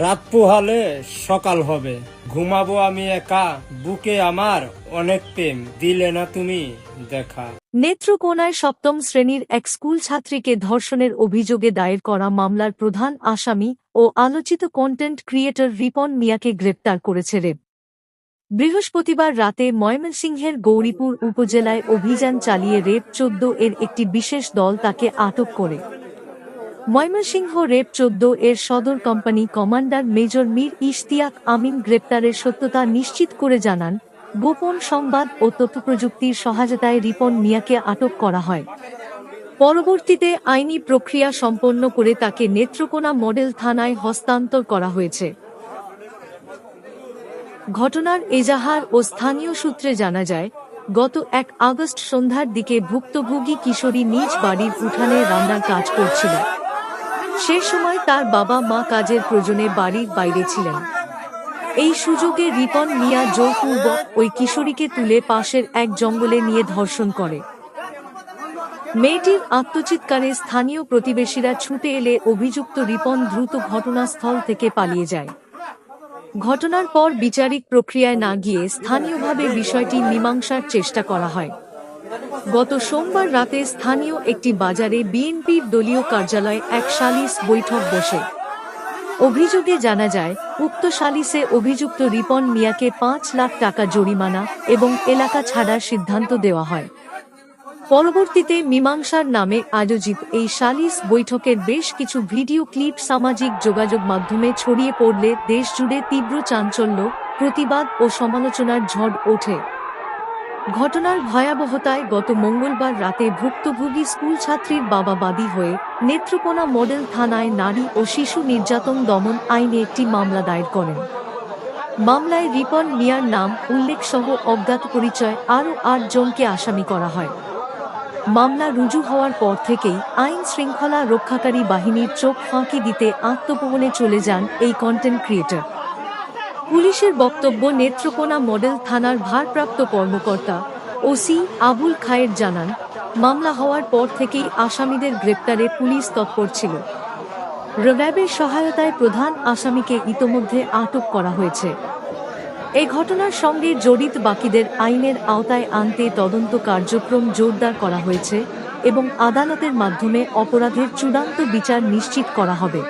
রাত পোহালে সকাল হবে, ঘুমাবো আমি একা, বুকে আমার অনেক প্রেম, দিলে না তুমি দেখা। নেত্রকোনায় সপ্তম শ্রেণীর এক স্কুল ছাত্রীকে ধর্ষণের অভিযোগে দায়ের করা মামলার প্রধান আসামি ও আলোচিত কন্টেন্ট ক্রিয়েটর রিপন মিয়াকে গ্রেপ্তার করেছে র্যাব। বৃহস্পতিবার রাতে ময়মনসিংহের গৌরীপুর উপজেলায় অভিযান চালিয়ে র্যাব ১৪ এর একটি বিশেষ দল তাকে আটক করে। ময়মনসিংহ র্যাব ১৪ এর সদর company commander major Mir Ishtiaq Amin গ্রেপ্তারের সত্যতা নিশ্চিত করে জানান, গোপন সংবাদ ও তথ্যপ্রযুক্তির সহায়তায় রিপন মিয়াকে আটক করা হয়। পরবর্তীতে আইনি প্রক্রিয়া সম্পন্ন করে তাকে নেত্রকোনা মডেল থানায় হস্তান্তর করা হয়েছে। ঘটনার এজাহার ও স্থানীয় সূত্রে জানা যায়, গত ১ আগস্ট সন্ধ্যার দিকে ভুক্তভোগী কিশোরী নিজ বাড়ির উঠানে রান্নার কাজ করছিল। সে সময় তার বাবা মা কাজের প্রয়োজনে বাড়ির বাইরে ছিলেন। এই সুযোগে রিপন মিয়া জোরপূর্বক ওই কিশোরীকে তুলে পাশের এক জঙ্গলে নিয়ে ধর্ষণ করে। মেয়েটির আত্মচিৎকারে স্থানীয় প্রতিবেশীরা ছুটে এলে অভিযুক্ত রিপন দ্রুত ঘটনাস্থল থেকে পালিয়ে যায়। ঘটনার পর বিচারিক প্রক্রিয়ায় না গিয়ে স্থানীয়ভাবে বিষয়টি মীমাংসার চেষ্টা করা হয়। গত সোমবার রাতে স্থানীয় একটি বাজারে বিএনপির দলীয় কার্যালয়ে এক সালিস বৈঠক বসে। অভিযোগে জানা যায়, উক্ত সালিসে অভিযুক্ত রিপন মিয়াকে ৫ লাখ টাকা জরিমানা এবং এলাকা ছাড়ার সিদ্ধান্ত দেওয়া হয়। পরবর্তীতে মীমাংসার নামে আয়োজিত এই সালিস বৈঠকের বেশ কিছু ভিডিও ক্লিপ সামাজিক যোগাযোগ মাধ্যমে ছড়িয়ে পড়লে দেশজুড়ে তীব্র চাঞ্চল্য, প্রতিবাদ ও সমালোচনার ঝড় ওঠে। ঘটনার ভয়াবহতায় গত মঙ্গলবার রাতে ভুক্তভোগী স্কুল ছাত্রীর বাবা বাদী হয়ে নেত্রকোনা মডেল থানায় নারী ও শিশু নির্যাতন দমন আইনে একটি মামলা দায়ের করেন। মামলায় রিপন মিয়ার নাম উল্লেখ সহ অজ্ঞাত পরিচয় আরও ৮ জনকে আসামি করা হয়। মামলা রুজু হওয়ার পর থেকেই আইন শৃঙ্খলা রক্ষাকারী বাহিনীর চোখ ফাঁকি দিতে আত্মগোপনে চলে যান এই কন্টেন্ট ক্রিয়েটর। পুলিশের বক্তব্য, নেত্রকোনা মডেল থানার ভারপ্রাপ্ত কর্মকর্তা ওসি আবুল খায়ের জানান, মামলা হওয়ার পর থেকেই আসামিদের গ্রেপ্তারে পুলিশ তৎপর ছিল। র্যাবের সহায়তায় প্রধান আসামিকে ইতোমধ্যে আটক করা হয়েছে। এই ঘটনার সঙ্গে জড়িত বাকিদের আইনের আওতায় আনতে তদন্ত কার্যক্রম জোরদার করা হয়েছে এবং আদালতের মাধ্যমে অপরাধের চূড়ান্ত বিচার নিশ্চিত করা হবে।